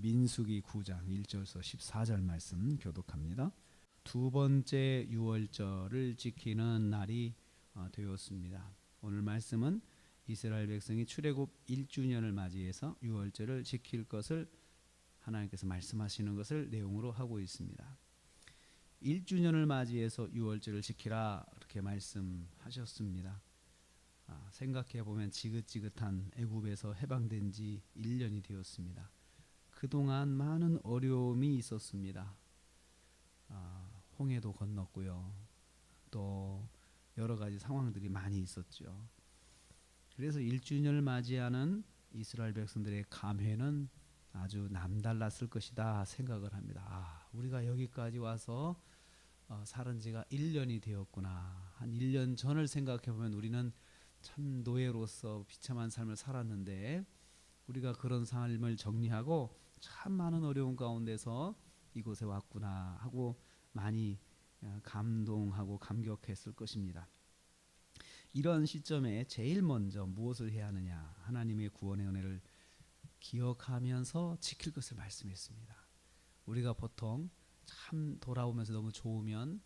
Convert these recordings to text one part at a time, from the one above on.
민수기 9장 1절서 14절 말씀 교독합니다. 두 번째 유월절을 지키는 날이 되었습니다. 오늘 말씀은 이스라엘 백성이 출애굽 1주년을 맞이해서 유월절을 지킬 것을 하나님께서 말씀하시는 것을 내용으로 하고 있습니다. 1주년을 맞이해서 유월절을 지키라 이렇게 말씀하셨습니다. 생각해 보면 지긋지긋한 애굽에서 해방된 지 1년이 되었습니다. 그동안 많은 어려움이 있었습니다. 홍해도 건넜고요. 또 여러 가지 상황들이 많이 있었죠. 그래서 1주년을 맞이하는 이스라엘 백성들의 감회는 아주 남달랐을 것이다 생각을 합니다. 우리가 여기까지 와서 살은 지가 1년이 되었구나. 한 1년 전을 생각해 보면 우리는 참 노예로서 비참한 삶을 살았는데 우리가 그런 삶을 정리하고 참 많은 어려움 가운데서 이곳에 왔구나 하고 많이 감동하고 감격했을 것입니다. 이런 시점에 제일 먼저 무엇을 해야 하느냐? 하나님의 구원의 은혜를 기억하면서 지킬 것을 말씀했습니다. 우리가 보통 참 돌아오면서 너무 좋으면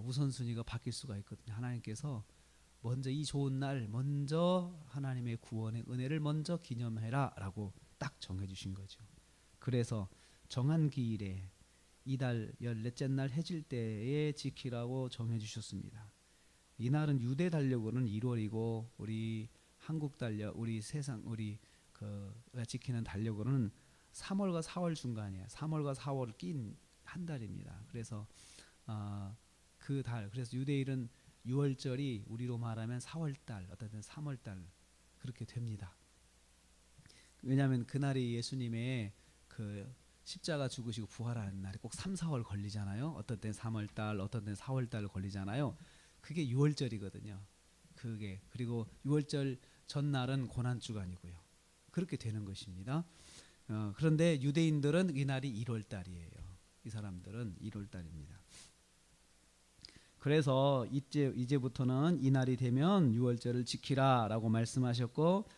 우선순위가 바뀔 수가 있거든요. 하나님께서 먼저 이 좋은 날 먼저 하나님의 구원의 은혜를 먼저 기념해라 라고 딱 정해주신 거죠. 그래서 정한 기일에 이달 14째 날 해질 때에 지키라고 정해주셨습니다. 이날은 유대 달력으로는 1월이고 우리 한국 달력, 우리 세상 우리 지키는 달력으로는 3월과 4월 중간이에요. 3월과 4월을 낀 한 달입니다. 그래서 그 달, 그래서 유대일은 6월절이 우리로 말하면 4월달, 어떤 때는 3월달 그렇게 됩니다. 왜냐하면 그날이 예수님의 그 십자가 죽으시고 부활하는 날이 꼭 3, 4월 걸리잖아요. 어떤 때는 3월달, 어떤 때는 4월달 걸리잖아요. 그게 6월절이거든요. 그게 그리고 6월절 전날은 고난주간이고요. 그렇게 되는 것입니다. 그런데 유대인들은 이 날이 1월달이에요. 이 사람들은 1월달입니다. 그래서 이제부터는 이 날이 되면 유월절을 지키라라고 말씀하셨고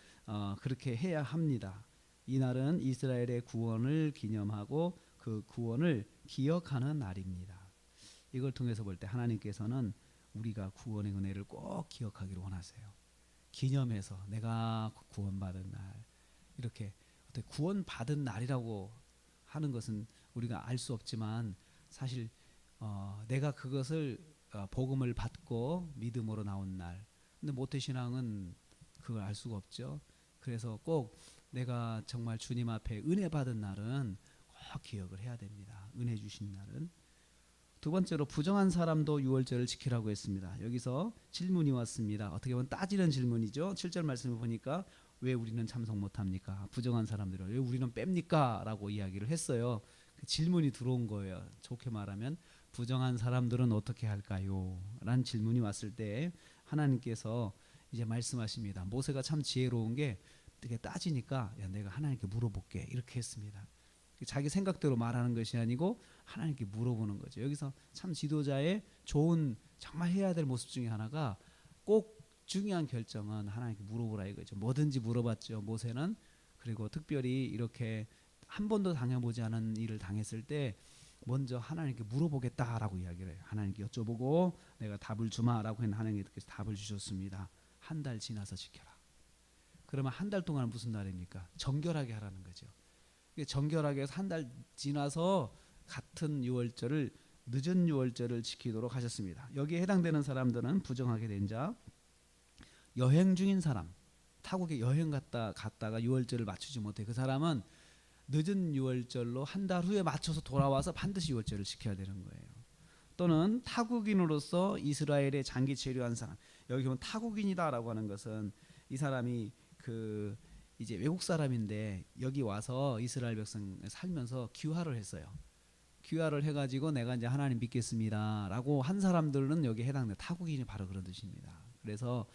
그렇게 해야 합니다. 이 날은 이스라엘의 구원을 기념하고 그 구원을 기억하는 날입니다. 이걸 통해서 볼 때 하나님께서는 우리가 구원의 은혜를 꼭 기억하기를 원하세요. 기념해서 내가 구원받은 날, 이렇게 구원받은 날이라고 하는 것은 우리가 알 수 없지만 사실 내가 그것을 복음을 받고 믿음으로 나온 날. 근데 모태신앙은 그걸 알 수가 없죠. 그래서 꼭 내가 정말 주님 앞에 은혜 받은 날은 꼭 기억을 해야 됩니다. 은혜 주신 날은. 두 번째로 부정한 사람도 유월절을 지키라고 했습니다. 여기서 질문이 왔습니다. 어떻게 보면 따지는 질문이죠. 7절 말씀을 보니까 왜 우리는 참석 못합니까? 부정한 사람들은 왜 우리는 뺍니까? 라고 이야기를 했어요. 그 질문이 들어온 거예요. 좋게 말하면 부정한 사람들은 어떻게 할까요? 라는 질문이 왔을 때 하나님께서 이제 말씀하십니다. 모세가 참 지혜로운 게 되게 따지니까 야, 내가 하나님께 물어볼게 이렇게 했습니다. 자기 생각대로 말하는 것이 아니고 하나님께 물어보는 거죠. 여기서 참 지도자의 좋은 정말 해야 될 모습 중에 하나가 꼭 중요한 결정은 하나님께 물어보라 이거죠. 뭐든지 물어봤죠. 모세는. 그리고 특별히 이렇게 한 번도 당해보지 않은 일을 당했을 때 먼저 하나님께 물어보겠다라고 이야기를 해요. 하나님께 여쭤보고 내가 답을 주마라고 했는데 하나님께서 답을 주셨습니다. 한 달 지나서 지켜라. 그러면 한 달 동안은 무슨 날입니까? 정결하게 하라는 거죠. 정결하게 해서 한 달 지나서 같은 유월절을 늦은 유월절을 지키도록 하셨습니다. 여기에 해당되는 사람들은 부정하게 된 자, 여행 중인 사람, 타국에 여행 갔다가 유월절을 맞추지 못해 그 사람은 늦은 유월절로 한 달 후에 맞춰서 돌아와서 반드시 유월절을 지켜야 되는 거예요. 또는 타국인으로서 이스라엘에 장기 체류한 사람, 여기 보면 타국인이다라고 하는 것은 이 사람이 이제 외국 사람인데 여기 와서 이스라엘 백성 살면서 귀화를 했어요. 귀화를 해가지고 내가 이제 하나님 믿겠습니다라고 한 사람들은 여기에 해당돼요. 타국인이 바로 그런 뜻입니다. 그래서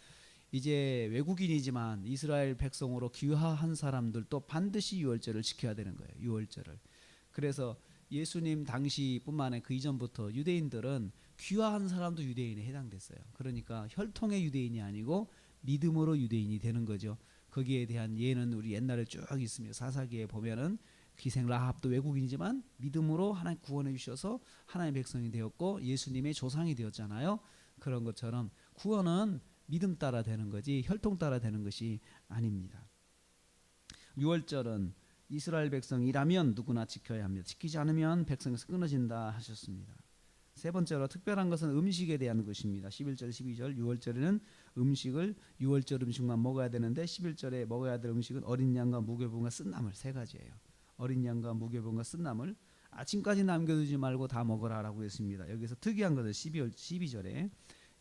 이제 외국인이지만 이스라엘 백성으로 귀화한 사람들도 반드시 유월절을 지켜야 되는 거예요. 유월절을. 그래서 예수님 당시뿐만 아니라 그 이전부터 유대인들은 귀화한 사람도 유대인에 해당됐어요. 그러니까 혈통의 유대인이 아니고 믿음으로 유대인이 되는 거죠. 거기에 대한 예는 우리 옛날에 쭉 있습니다. 사사기에 보면은 기생 라합도 외국인이지만 믿음으로 하나님 구원해 주셔서 하나님의 백성이 되었고 예수님의 조상이 되었잖아요. 그런 것처럼 구원은 믿음 따라 되는 거지 혈통 따라 되는 것이 아닙니다. 유월절은 이스라엘 백성이라면 누구나 지켜야 합니다. 지키지 않으면 백성에서 끊어진다 하셨습니다. 세 번째로 특별한 것은 음식에 대한 것입니다. 11절 12절 유월절에는 음식을 유월절 음식만 먹어야 되는데 11절에 먹어야 될 음식은 어린 양과 무교병과 쓴나물 세 가지예요. 어린 양과 무교병과 쓴나물 아침까지 남겨두지 말고 다 먹어라라고 했습니다. 여기서 특이한 것은 12절에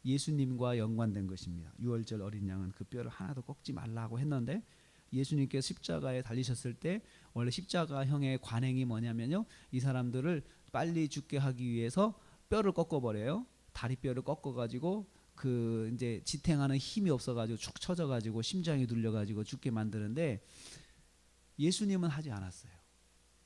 예수님과 연관된 것입니다. 유월절 어린 양은 그 뼈를 하나도 꺾지 말라고 했는데 예수님께서 십자가에 달리셨을 때 원래 십자가형의 관행이 뭐냐면요. 이 사람들을 빨리 죽게 하기 위해서 뼈를 꺾어버려요. 다리뼈를 꺾어가지고 그 이제 지탱하는 힘이 없어가지고 축 처져가지고 심장이 눌려가지고 죽게 만드는데 예수님은 하지 않았어요.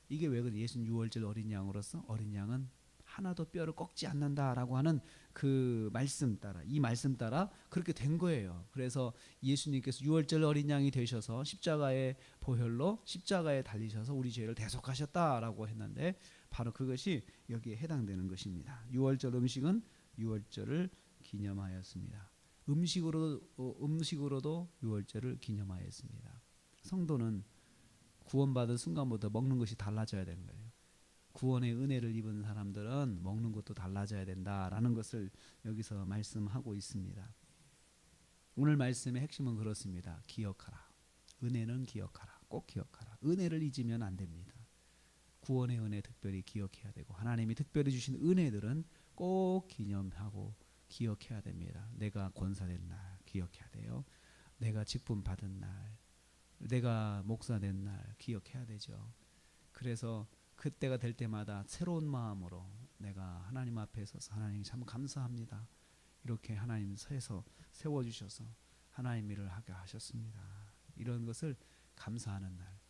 이게 왜 그래? 예수님 유월절 어린 양으로서 어린 양은 하나도 뼈를 꺾지 않는다라고 하는 그 말씀 따라 이 말씀 따라 그렇게 된 거예요. 그래서 예수님께서 유월절 어린 양이 되셔서 십자가의 보혈로 십자가에 달리셔서 우리 죄를 대속하셨다라고 했는데 바로 그것이 여기에 해당되는 것입니다. 유월절 음식은 유월절을 기념하였습니다. 음식으로도 유월절을 기념하였습니다. 성도는 구원받은 순간부터 먹는 것이 달라져야 되는 거예요. 구원의 은혜를 입은 사람들은 먹는 것도 달라져야 된다라는 것을 여기서 말씀하고 있습니다. 오늘 말씀의 핵심은 그렇습니다. 기억하라. 은혜는 기억하라. 꼭 기억하라. 은혜를 잊으면 안 됩니다. 구원의 은혜 특별히 기억해야 되고 하나님이 특별히 주신 은혜들은 꼭 기념하고 기억해야 됩니다. 내가 권사된 날 기억해야 돼요. 내가 직분 받은 날, 내가 목사 된 날 기억해야 되죠. 그래서 그때가 될 때마다 새로운 마음으로 내가 하나님 앞에 서서 하나님 참 감사합니다. 이렇게 하나님 서에서 세워주셔서 하나님 일을 하게 하셨습니다. 이런 것을 감사하는 날.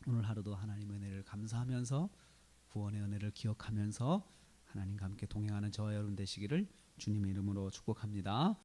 오늘 하루도 하나님의 은혜를 감사하면서 구원의 은혜를 기억하면서 하나님과 함께 동행하는 저와 여러분 되시기를 주님의 이름으로 축복합니다.